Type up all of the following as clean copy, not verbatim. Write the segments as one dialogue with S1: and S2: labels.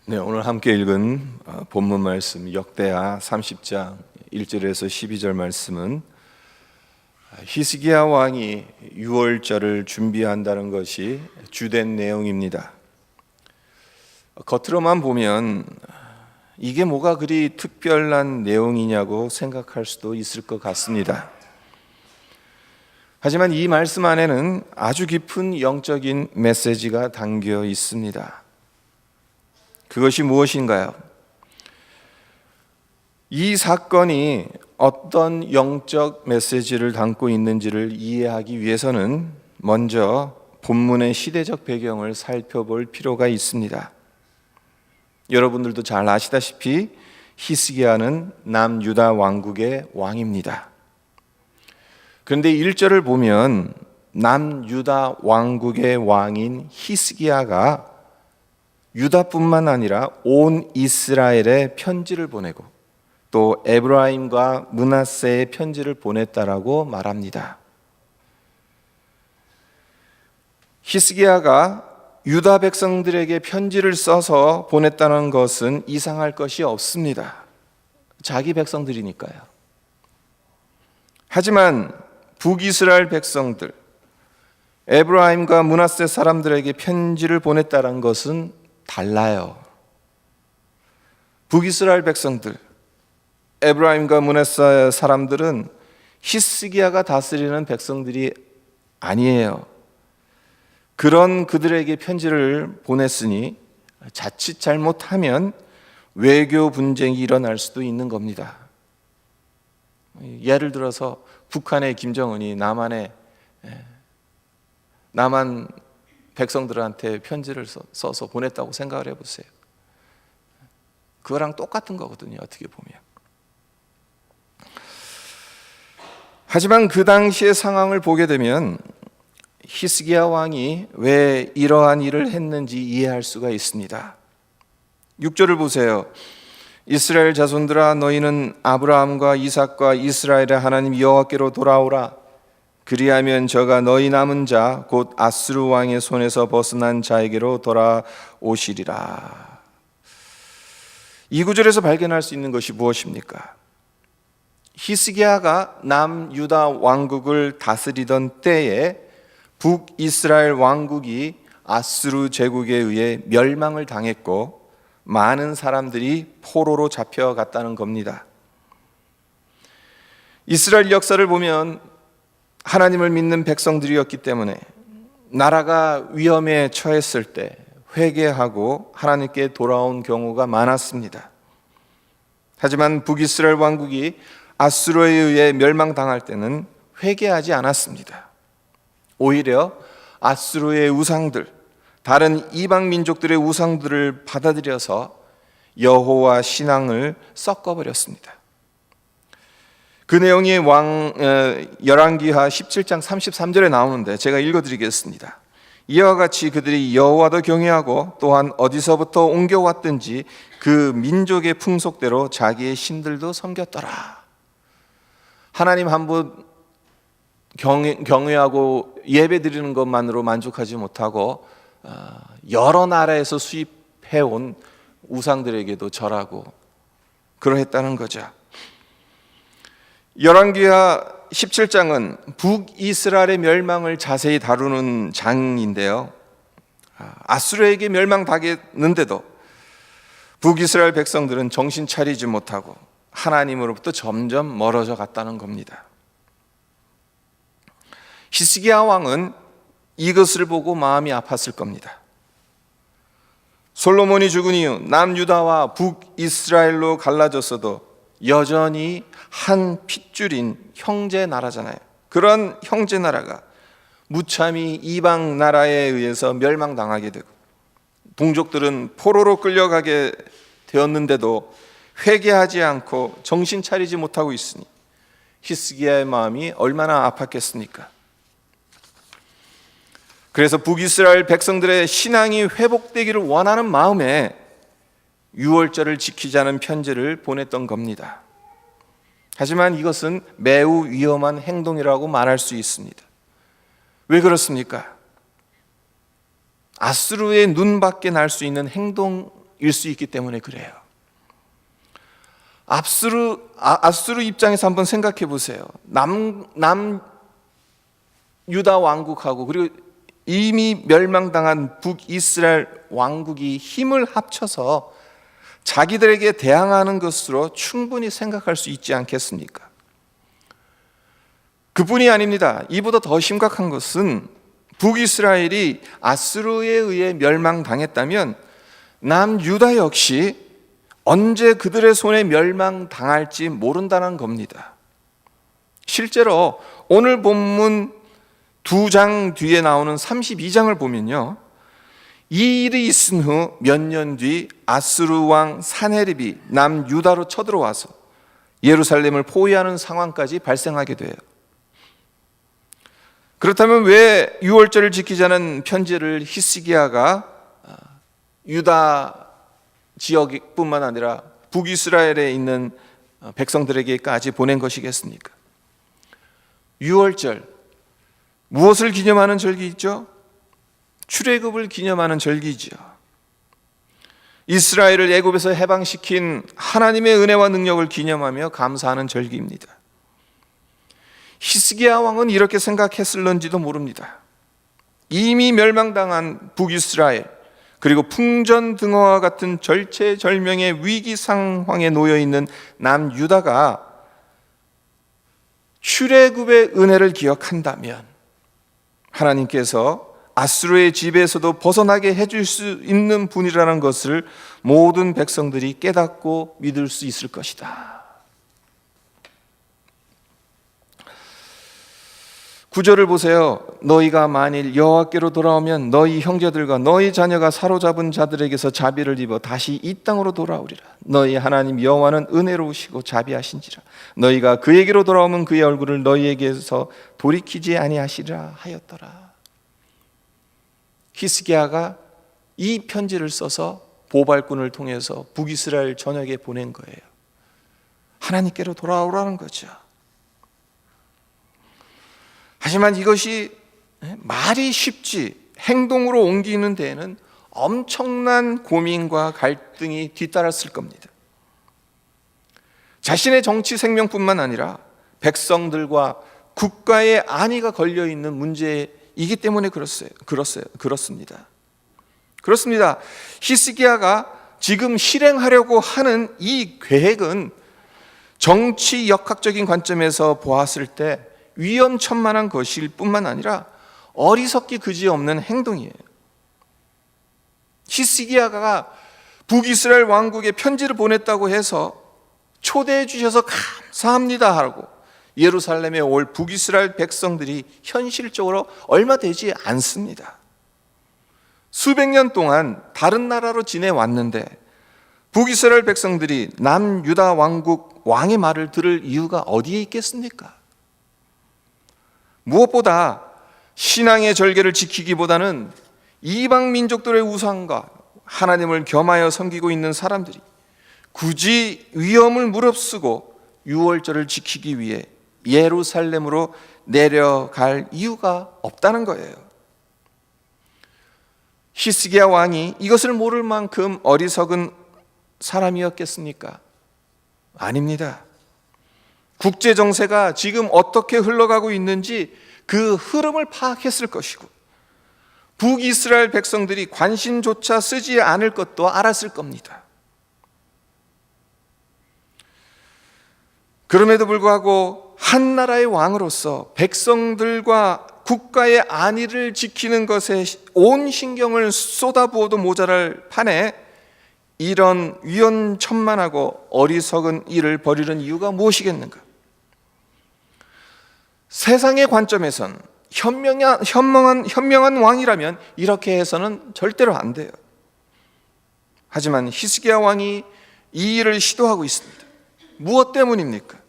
S1: 네, 오늘 함께 읽은 본문 말씀 역대하 30장 1절에서 12절 말씀은 히스기야 왕이 유월절을 준비한다는 것이 주된 내용입니다. 겉으로만 보면 이게 뭐가 그리 특별한 내용이냐고 생각할 수도 있을 것 같습니다. 하지만 이 말씀 안에는 아주 깊은 영적인 메시지가 담겨 있습니다. 그것이 무엇인가요? 이 사건이 어떤 영적 메시지를 담고 있는지를 이해하기 위해서는 먼저 본문의 시대적 배경을 살펴볼 필요가 있습니다. 여러분들도 잘 아시다시피 히스기야는 남유다 왕국의 왕입니다. 그런데 1절을 보면 남유다 왕국의 왕인 히스기야가 유다뿐만 아니라 온 이스라엘에 편지를 보내고 또 에브라임과 므낫세에 편지를 보냈다라고 말합니다. 히스기야가 유다 백성들에게 편지를 써서 보냈다는 것은 이상할 것이 없습니다. 자기 백성들이니까요. 하지만 북이스라엘 백성들, 에브라임과 므낫세 사람들에게 편지를 보냈다는 것은 달라요. 북이스라엘 백성들, 에브라임과 므낫세 사람들은 히스기야가 다스리는 백성들이 아니에요. 그런 그들에게 편지를 보냈으니 자칫 잘못하면 외교 분쟁이 일어날 수도 있는 겁니다. 예를 들어서 북한의 김정은이 남한 백성들한테 편지를 써서 보냈다고 생각을 해보세요. 그거랑 똑같은 거거든요, 어떻게 보면. 하지만 그 당시의 상황을 보게 되면 히스기야 왕이 왜 이러한 일을 했는지 이해할 수가 있습니다. 6절을 보세요. 이스라엘 자손들아, 너희는 아브라함과 이삭과 이스라엘의 하나님 여호와께로 돌아오라. 그리하면 저가 너희 남은 자 곧 아스루 왕의 손에서 벗어난 자에게로 돌아오시리라. 이 구절에서 발견할 수 있는 것이 무엇입니까? 히스기야가 남유다 왕국을 다스리던 때에 북이스라엘 왕국이 아스루 제국에 의해 멸망을 당했고 많은 사람들이 포로로 잡혀갔다는 겁니다. 이스라엘 역사를 보면 하나님을 믿는 백성들이었기 때문에 나라가 위험에 처했을 때 회개하고 하나님께 돌아온 경우가 많았습니다. 하지만 북이스라엘 왕국이 아수르에 의해 멸망당할 때는 회개하지 않았습니다. 오히려 아수르의 우상들, 다른 이방 민족들의 우상들을 받아들여서 여호와 신앙을 섞어버렸습니다. 그 내용이 열왕기하 17장 33절에 나오는데 제가 읽어드리겠습니다. 이와 같이 그들이 여호와도 경외하고 또한 어디서부터 옮겨왔든지 그 민족의 풍속대로 자기의 신들도 섬겼더라. 하나님 한 분 경외하고 예배드리는 것만으로 만족하지 못하고 여러 나라에서 수입해온 우상들에게도 절하고 그러했다는 거죠. 열왕기하 17장은 북이스라엘의 멸망을 자세히 다루는 장인데요. 아수르에게 멸망당했는데도 북이스라엘 백성들은 정신 차리지 못하고 하나님으로부터 점점 멀어져 갔다는 겁니다. 히스기야 왕은 이것을 보고 마음이 아팠을 겁니다. 솔로몬이 죽은 이후 남유다와 북이스라엘로 갈라졌어도 여전히 한 핏줄인 형제 나라잖아요. 그런 형제 나라가 무참히 이방 나라에 의해서 멸망당하게 되고 동족들은 포로로 끌려가게 되었는데도 회개하지 않고 정신 차리지 못하고 있으니 히스기야의 마음이 얼마나 아팠겠습니까? 그래서 북이스라엘 백성들의 신앙이 회복되기를 원하는 마음에 유월절을 지키자는 편지를 보냈던 겁니다. 하지만 이것은 매우 위험한 행동이라고 말할 수 있습니다. 왜 그렇습니까? 아수르의 눈밖에 날 수 있는 행동 수 있기 때문에 그래요. 아수르 입장에서 한번 생각해 보세요. 유다 왕국하고 그리고 이미 멸망당한 북이스라엘 왕국이 힘을 합쳐서 자기들에게 대항하는 것으로 충분히 생각할 수 있지 않겠습니까? 그뿐이 아닙니다. 이보다 더 심각한 것은 북이스라엘이 아수르에 의해 멸망당했다면 남유다 역시 언제 그들의 손에 멸망당할지 모른다는 겁니다. 실제로 오늘 본문 2장 뒤에 나오는 32장을 보면요, 이 일이 있은 후 몇 년 뒤 아수르 왕 사네립이 남유다로 쳐들어와서 예루살렘을 포위하는 상황까지 발생하게 돼요. 그렇다면 왜 유월절을 지키자는 편지를 히스기야가 유다 지역뿐만 아니라 북이스라엘에 있는 백성들에게까지 보낸 것이겠습니까? 유월절, 무엇을 기념하는 절기 있죠? 출애굽을 기념하는 절기죠. 이스라엘을 애굽에서 해방시킨 하나님의 은혜와 능력을 기념하며 감사하는 절기입니다. 히스기야 왕은 이렇게 생각했을런지도 모릅니다. 이미 멸망당한 북이스라엘, 그리고 풍전등화와 같은 절체절명의 위기 상황에 놓여 있는 남유다가 출애굽의 은혜를 기억한다면 하나님께서 아수르의 지배에서도 벗어나게 해줄 수 있는 분이라는 것을 모든 백성들이 깨닫고 믿을 수 있을 것이다. 9절을 보세요. 너희가 만일 여호와께로 돌아오면 너희 형제들과 너희 자녀가 사로잡은 자들에게서 자비를 입어 다시 이 땅으로 돌아오리라. 너희 하나님 여호와는 은혜로우시고 자비하신지라. 너희가 그에게로 돌아오면 그의 얼굴을 너희에게서 돌이키지 아니하시리라 하였더라. 히스기야가 이 편지를 써서 보발꾼을 통해서 북이스라엘 전역에 보낸 거예요. 하나님께로 돌아오라는 거죠. 하지만 이것이 말이 쉽지 행동으로 옮기는 데에는 엄청난 고민과 갈등이 뒤따랐을 겁니다. 자신의 정치 생명뿐만 아니라 백성들과 국가의 안위가 걸려있는 문제이기 때문에 그렇습니다. 히스기야가 지금 실행하려고 하는 이 계획은 정치 역학적인 관점에서 보았을 때 위험천만한 것일 뿐만 아니라 어리석기 그지없는 행동이에요. 히스기야가 북이스라엘 왕국에 편지를 보냈다고 해서 초대해 주셔서 감사합니다 하고 예루살렘에 올 북이스라엘 백성들이 현실적으로 얼마 되지 않습니다. 수백 년 동안 다른 나라로 지내왔는데 북이스라엘 백성들이 남유다 왕국 왕의 말을 들을 이유가 어디에 있겠습니까? 무엇보다 신앙의 절개를 지키기보다는 이방 민족들의 우상과 하나님을 겸하여 섬기고 있는 사람들이 굳이 위험을 무릅쓰고 유월절을 지키기 위해 예루살렘으로 내려갈 이유가 없다는 거예요. 히스기야 왕이 이것을 모를 만큼 어리석은 사람이었겠습니까? 아닙니다. 국제 정세가 지금 어떻게 흘러가고 있는지 그 흐름을 파악했을 것이고 북이스라엘 백성들이 관심조차 쓰지 않을 것도 알았을 겁니다. 그럼에도 불구하고 한 나라의 왕으로서 백성들과 국가의 안위를 지키는 것에 온 신경을 쏟아부어도 모자랄 판에 이런 위험천만하고 어리석은 일을 벌이는 이유가 무엇이겠는가? 세상의 관점에선 현명한 왕이라면 이렇게 해서는 절대로 안 돼요. 하지만 히스기야 왕이 이 일을 시도하고 있습니다. 무엇 때문입니까?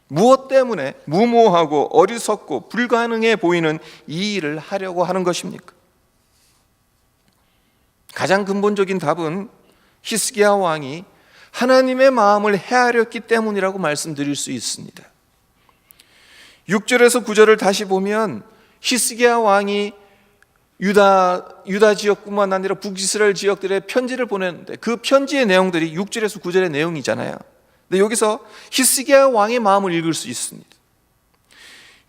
S1: 무엇 때문에 무모하고 어리석고 불가능해 보이는 이 일을 하려고 하는 것입니까? 가장 근본적인 답은 히스기야 왕이 하나님의 마음을 헤아렸기 때문이라고 말씀드릴 수 있습니다. 6절에서 9절을 다시 보면 히스기야 왕이 유다 지역뿐만 아니라 북이스라엘 지역들에 편지를 보냈는데 그 편지의 내용들이 6절에서 9절의 내용이잖아요. 근데 여기서 히스기야 왕의 마음을 읽을 수 있습니다.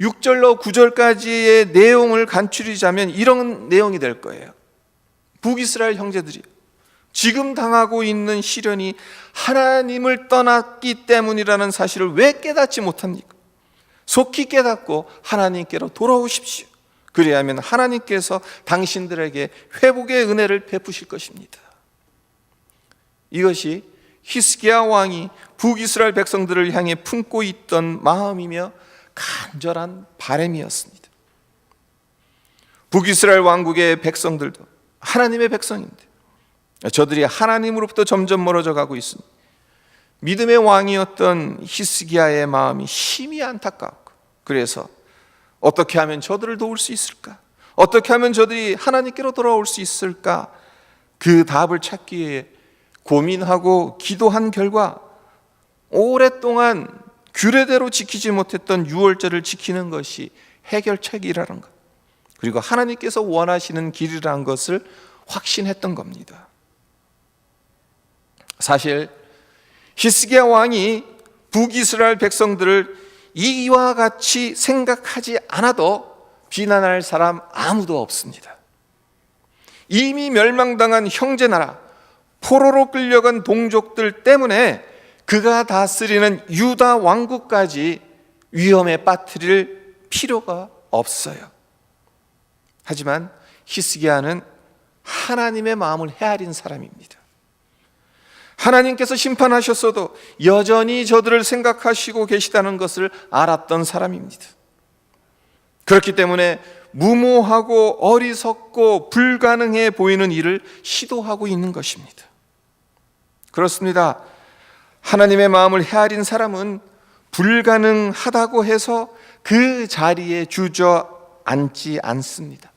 S1: 6절로 9절까지의 내용을 간추리자면 이런 내용이 될 거예요. 북이스라엘 형제들이 지금 당하고 있는 시련이 하나님을 떠났기 때문이라는 사실을 왜 깨닫지 못합니까? 속히 깨닫고 하나님께로 돌아오십시오. 그리하면 하나님께서 당신들에게 회복의 은혜를 베푸실 것입니다. 이것이 히스기야 왕이 북이스라엘 백성들을 향해 품고 있던 마음이며 간절한 바람이었습니다. 북이스라엘 왕국의 백성들도 하나님의 백성인데 저들이 하나님으로부터 점점 멀어져 가고 있습니다. 믿음의 왕이었던 히스기야의 마음이 심히 안타깝고, 그래서 어떻게 하면 저들을 도울 수 있을까? 어떻게 하면 저들이 하나님께로 돌아올 수 있을까? 그 답을 찾기 위해 고민하고 기도한 결과 오랫동안 규례대로 지키지 못했던 유월절을 지키는 것이 해결책이라는 것, 그리고 하나님께서 원하시는 길이라는 것을 확신했던 겁니다. 사실 히스기야 왕이 북이스라엘 백성들을 이와 같이 생각하지 않아도 비난할 사람 아무도 없습니다. 이미 멸망당한 형제나라, 포로로 끌려간 동족들 때문에 그가 다스리는 유다 왕국까지 위험에 빠뜨릴 필요가 없어요. 하지만 히스기야는 하나님의 마음을 헤아린 사람입니다. 하나님께서 심판하셨어도 여전히 저들을 생각하시고 계시다는 것을 알았던 사람입니다. 그렇기 때문에 무모하고 어리석고 불가능해 보이는 일을 시도하고 있는 것입니다. 그렇습니다. 하나님의 마음을 헤아린 사람은 불가능하다고 해서 그 자리에 주저앉지 않습니다.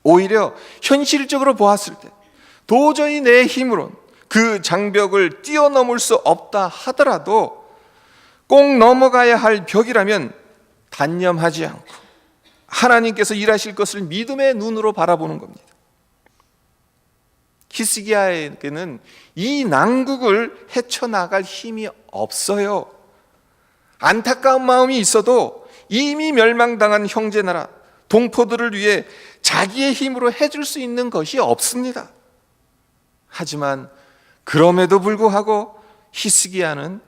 S1: 오히려 현실적으로 보았을 때 도저히 내 힘으론 그 장벽을 뛰어넘을 수 없다 하더라도 꼭 넘어가야 할 벽이라면 단념하지 않고 하나님께서 일하실 것을 믿음의 눈으로 바라보는 겁니다. 히스기야에게는 이 난국을 헤쳐나갈 힘이 없어요. 안타까운 마음이 있어도 이미 멸망당한 형제나라 동포들을 위해 자기의 힘으로 해줄 수 있는 것이 없습니다. 하지만 그럼에도 불구하고 히스기야는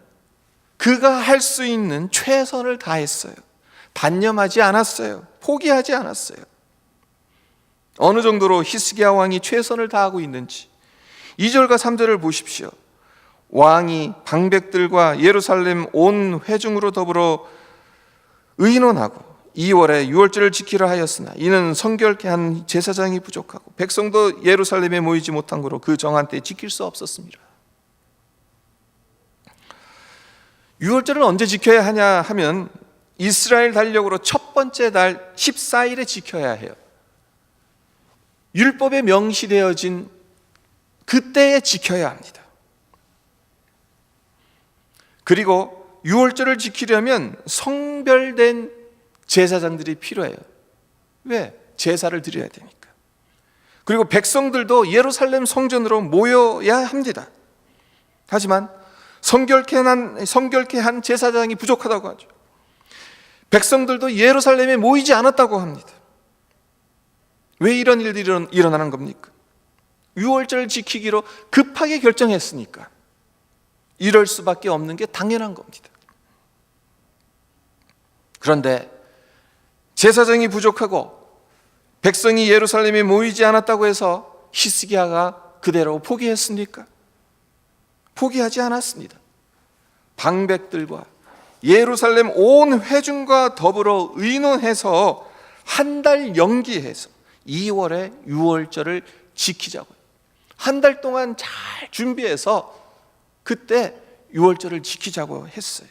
S1: 그가 할 수 있는 최선을 다했어요. 단념하지 않았어요. 포기하지 않았어요. 어느 정도로 히스기야 왕이 최선을 다하고 있는지 2절과 3절을 보십시오. 왕이 방백들과 예루살렘 온 회중으로 더불어 의논하고 2월에 유월절을 지키려 하였으나 이는 성결케 한 제사장이 부족하고 백성도 예루살렘에 모이지 못한 거로 그 정한 때에 지킬 수 없었습니다. 유월절을 언제 지켜야 하냐 하면 이스라엘 달력으로 첫 번째 달 14일에 지켜야 해요. 율법에 명시되어진 그때에 지켜야 합니다. 그리고 유월절을 지키려면 성별된 제사장들이 필요해요. 왜? 제사를 드려야 되니까. 그리고 백성들도 예루살렘 성전으로 모여야 합니다. 하지만 성결케 한 제사장이 부족하다고 하죠. 백성들도 예루살렘에 모이지 않았다고 합니다. 왜 이런 일들이 일어나는 겁니까? 유월절을 지키기로 급하게 결정했으니까 이럴 수밖에 없는 게 당연한 겁니다. 그런데 제사장이 부족하고 백성이 예루살렘에 모이지 않았다고 해서 히스기야가 그대로 포기했습니까? 포기하지 않았습니다. 방백들과 예루살렘 온 회중과 더불어 의논해서 한 달 연기해서 2월에 유월절을 지키자고요. 한 달 동안 잘 준비해서 그때 유월절을 지키자고 했어요.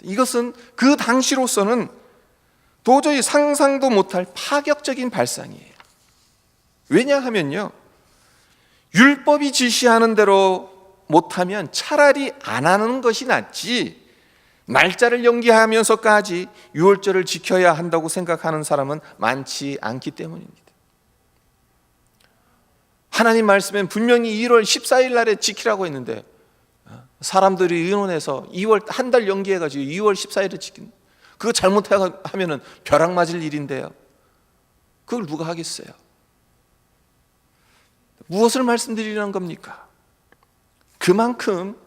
S1: 이것은 그 당시로서는 도저히 상상도 못할 파격적인 발상이에요. 왜냐하면요, 율법이 지시하는 대로 못하면 차라리 안 하는 것이 낫지 날짜를 연기하면서까지 유월절을 지켜야 한다고 생각하는 사람은 많지 않기 때문입니다. 하나님 말씀엔 분명히 1월 14일 날에 지키라고 했는데 사람들이 의논해서 2월 한 달 연기해가지고 2월 14일에 지킨, 그거 잘못하면은 벼락 맞을 일인데요. 그걸 누가 하겠어요? 무엇을 말씀드리는 겁니까? 그만큼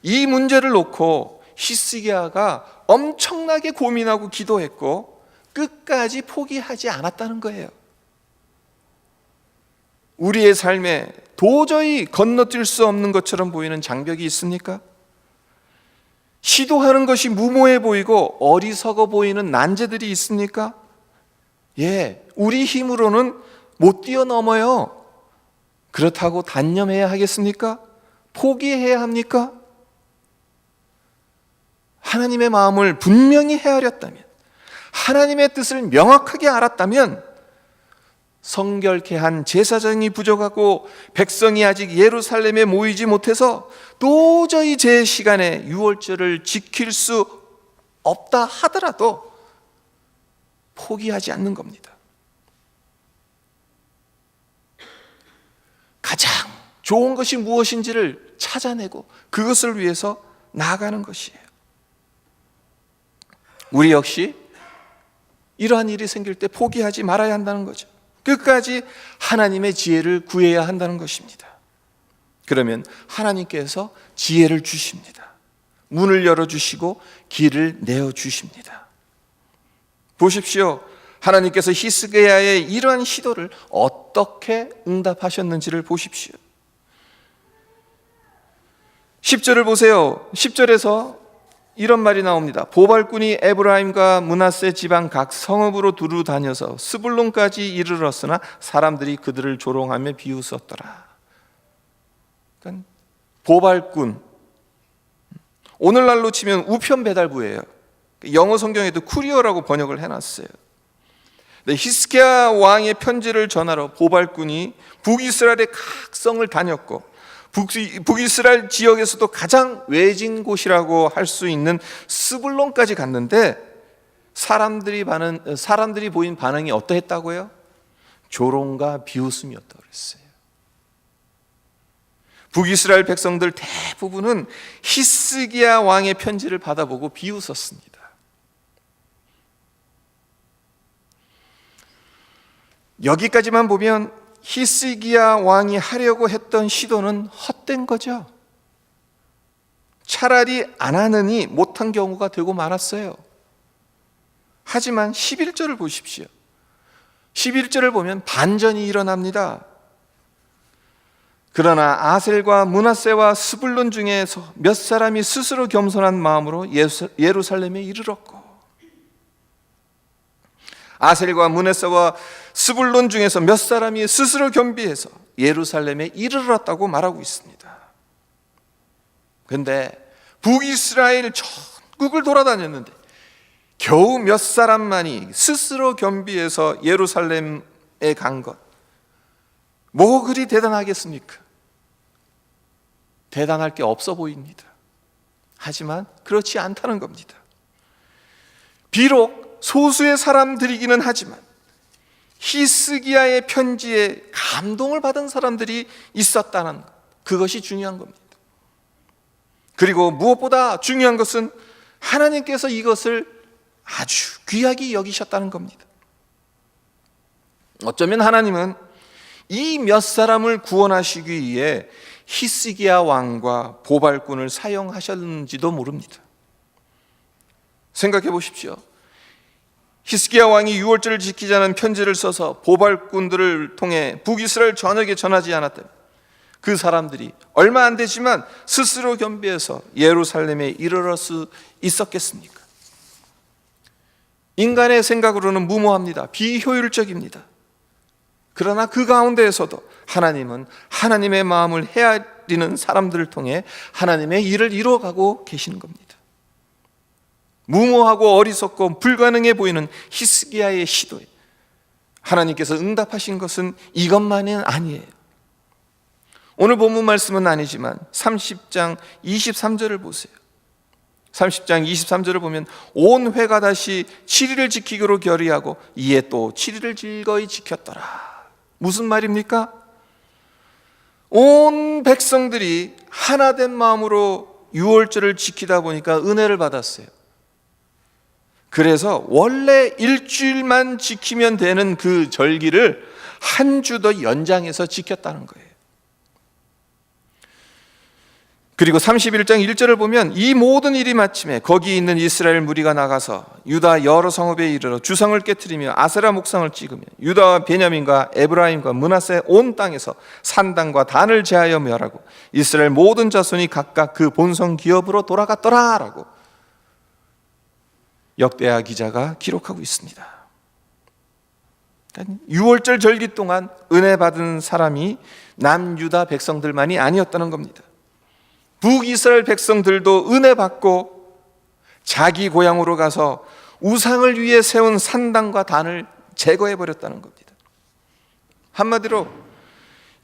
S1: 이 문제를 놓고 히스기야가 엄청나게 고민하고 기도했고 끝까지 포기하지 않았다는 거예요. 우리의 삶에 도저히 건너뛸 수 없는 것처럼 보이는 장벽이 있습니까? 시도하는 것이 무모해 보이고 어리석어 보이는 난제들이 있습니까? 예, 우리 힘으로는 못 뛰어넘어요. 그렇다고 단념해야 하겠습니까? 포기해야 합니까? 하나님의 마음을 분명히 헤아렸다면, 하나님의 뜻을 명확하게 알았다면, 성결케 한 제사장이 부족하고 백성이 아직 예루살렘에 모이지 못해서 도저히 제 시간에 유월절을 지킬 수 없다 하더라도 포기하지 않는 겁니다. 가장 좋은 것이 무엇인지를 찾아내고 그것을 위해서 나아가는 것이에요. 우리 역시 이러한 일이 생길 때 포기하지 말아야 한다는 거죠. 끝까지 하나님의 지혜를 구해야 한다는 것입니다. 그러면 하나님께서 지혜를 주십니다. 문을 열어주시고 길을 내어주십니다. 보십시오. 하나님께서 히스기야의 이러한 시도를 어떻게 응답하셨는지를 보십시오. 10절을 보세요. 10절에서 이런 말이 나옵니다. 보발꾼이 에브라임과 므낫세 지방 각 성읍으로 두루 다녀서 스불론까지 이르렀으나 사람들이 그들을 조롱하며 비웃었더라. 그러니까 보발꾼, 오늘날로 치면 우편 배달부예요. 영어 성경에도 쿠리어라고 번역을 해놨어요. 히스기야 왕의 편지를 전하러 보발꾼이 북이스라엘의 각 성을 다녔고 북이스라엘 지역에서도 가장 외진 곳이라고 할 수 있는 스불론까지 갔는데 사람들이 보인 반응이 어떠했다고요? 조롱과 비웃음이었다고 그랬어요. 북이스라엘 백성들 대부분은 히스기야 왕의 편지를 받아보고 비웃었습니다. 여기까지만 보면 히스기야 왕이 하려고 했던 시도는 헛된 거죠. 차라리 안 하느니 못한 경우가 되고 말았어요. 하지만 11절을 보십시오. 11절을 보면 반전이 일어납니다. 그러나 아셀과 므낫세와 스불론 중에서 몇 사람이 스스로 겸손한 마음으로 예루살렘에 이르렀고, 아셀과 므낫세와 스불론 중에서 몇 사람이 스스로 겸비해서 예루살렘에 이르렀다고 말하고 있습니다. 그런데 북이스라엘 전국을 돌아다녔는데 겨우 몇 사람만이 스스로 겸비해서 예루살렘에 간 것, 뭐 그리 대단하겠습니까? 대단할 게 없어 보입니다. 하지만 그렇지 않다는 겁니다. 비록 소수의 사람들이기는 하지만 히스기야의 편지에 감동을 받은 사람들이 있었다는 것, 그것이 중요한 겁니다. 그리고 무엇보다 중요한 것은 하나님께서 이것을 아주 귀하게 여기셨다는 겁니다. 어쩌면 하나님은 이 몇 사람을 구원하시기 위해 히스기야 왕과 보발꾼을 사용하셨는지도 모릅니다. 생각해 보십시오. 히스기야 왕이 유월절을 지키자는 편지를 써서 보발꾼들을 통해 북이스라엘 전역에 전하지 않았다면 그 사람들이 얼마 안 되지만 스스로 겸비해서 예루살렘에 이르러 수 있었겠습니까? 인간의 생각으로는 무모합니다. 비효율적입니다. 그러나 그 가운데에서도 하나님은 하나님의 마음을 헤아리는 사람들을 통해 하나님의 일을 이루어가고 계시는 겁니다. 무모하고 어리석고 불가능해 보이는 히스기야의 시도에 하나님께서 응답하신 것은 이것만은 아니에요. 오늘 본문 말씀은 아니지만 30장 23절을 보세요. 30장 23절을 보면 온 회가 다시 7일을 지키기로 결의하고 이에 또 7일을 즐거이 지켰더라. 무슨 말입니까? 온 백성들이 하나된 마음으로 유월절을 지키다 보니까 은혜를 받았어요. 그래서 원래 일주일만 지키면 되는 그 절기를 한 주 더 연장해서 지켰다는 거예요. 그리고 31장 1절을 보면 이 모든 일이 마침에 거기 있는 이스라엘 무리가 나가서 유다 여러 성읍에 이르러 주상을 깨트리며 아세라 목상을 찍으며 유다와 베냐민과 에브라임과 므낫세 온 땅에서 산당과 단을 제하여 멸하고 이스라엘 모든 자손이 각각 그 본성 기업으로 돌아갔더라 라고 역대하 기자가 기록하고 있습니다. 유월절 절기 동안 은혜 받은 사람이 남유다 백성들만이 아니었다는 겁니다. 북이스라엘 백성들도 은혜 받고 자기 고향으로 가서 우상을 위해 세운 산당과 단을 제거해 버렸다는 겁니다. 한마디로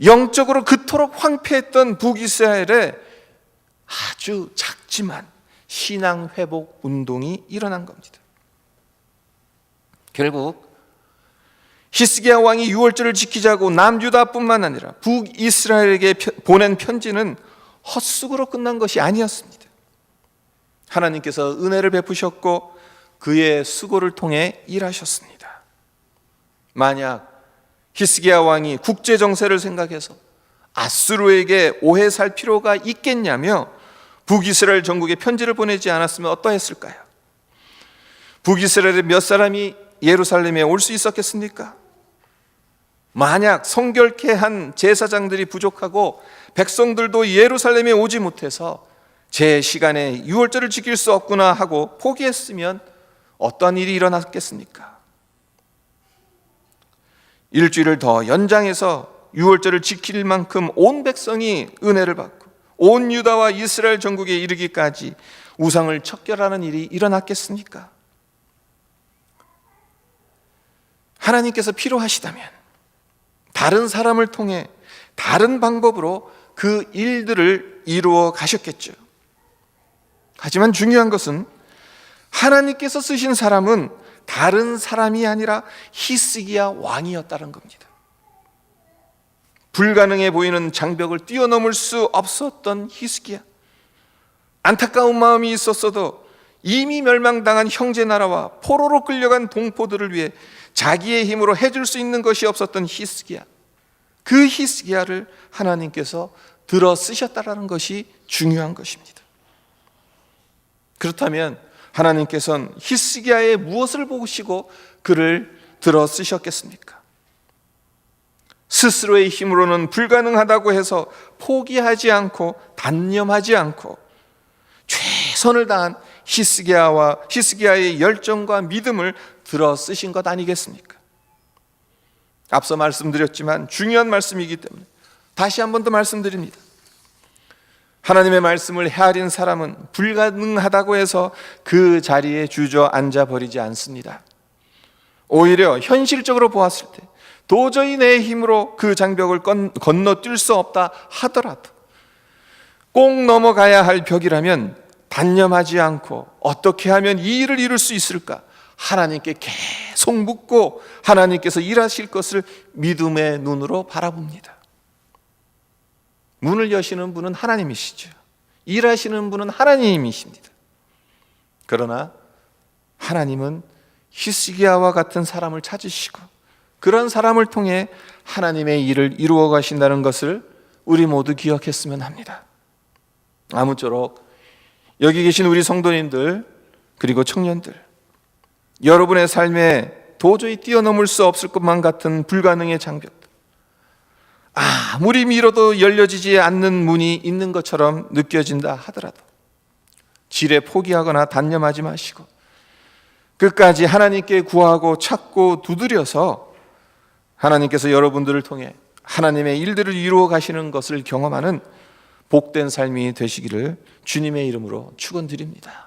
S1: 영적으로 그토록 황폐했던 북이스라엘에 아주 작지만 신앙 회복 운동이 일어난 겁니다. 결국 히스기야 왕이 유월절을 지키자고 남유다뿐만 아니라 북이스라엘에게 보낸 편지는 헛수고로 끝난 것이 아니었습니다. 하나님께서 은혜를 베푸셨고 그의 수고를 통해 일하셨습니다. 만약 히스기야 왕이 국제 정세를 생각해서 아수르에게 오해 살 필요가 있겠냐며 북이스라엘 전국에 편지를 보내지 않았으면 어떠했을까요? 북이스라엘의 몇 사람이 예루살렘에 올 수 있었겠습니까? 만약 성결케 한 제사장들이 부족하고 백성들도 예루살렘에 오지 못해서 제 시간에 유월절을 지킬 수 없구나 하고 포기했으면 어떤 일이 일어났겠습니까? 일주일을 더 연장해서 유월절을 지킬 만큼 온 백성이 은혜를 받고 온 유다와 이스라엘 전국에 이르기까지 우상을 척결하는 일이 일어났겠습니까? 하나님께서 필요하시다면 다른 사람을 통해 다른 방법으로 그 일들을 이루어 가셨겠죠. 하지만 중요한 것은 하나님께서 쓰신 사람은 다른 사람이 아니라 히스기야 왕이었다는 겁니다. 불가능해 보이는 장벽을 뛰어넘을 수 없었던 히스기야, 안타까운 마음이 있었어도 이미 멸망당한 형제 나라와 포로로 끌려간 동포들을 위해 자기의 힘으로 해줄 수 있는 것이 없었던 히스기야, 그 히스기야를 하나님께서 들어 쓰셨다는 것이 중요한 것입니다. 그렇다면 하나님께서는 히스기야의 무엇을 보시고 그를 들어 쓰셨겠습니까? 스스로의 힘으로는 불가능하다고 해서 포기하지 않고 단념하지 않고 최선을 다한 히스기야의 열정과 믿음을 들어 쓰신 것 아니겠습니까? 앞서 말씀드렸지만 중요한 말씀이기 때문에 다시 한 번 더 말씀드립니다. 하나님의 말씀을 헤아린 사람은 불가능하다고 해서 그 자리에 주저앉아 버리지 않습니다. 오히려 현실적으로 보았을 때 도저히 내 힘으로 그 장벽을 건너뛸 수 없다 하더라도 꼭 넘어가야 할 벽이라면 단념하지 않고 어떻게 하면 이 일을 이룰 수 있을까? 하나님께 계속 묻고 하나님께서 일하실 것을 믿음의 눈으로 바라봅니다. 문을 여시는 분은 하나님이시죠. 일하시는 분은 하나님이십니다. 그러나 하나님은 히스기야와 같은 사람을 찾으시고 그런 사람을 통해 하나님의 일을 이루어 가신다는 것을 우리 모두 기억했으면 합니다. 아무쪼록 여기 계신 우리 성도님들 그리고 청년들, 여러분의 삶에 도저히 뛰어넘을 수 없을 것만 같은 불가능의 장벽, 아무리 밀어도 열려지지 않는 문이 있는 것처럼 느껴진다 하더라도 지레 포기하거나 단념하지 마시고 끝까지 하나님께 구하고 찾고 두드려서 하나님께서 여러분들을 통해 하나님의 일들을 이루어 가시는 것을 경험하는 복된 삶이 되시기를 주님의 이름으로 축원드립니다.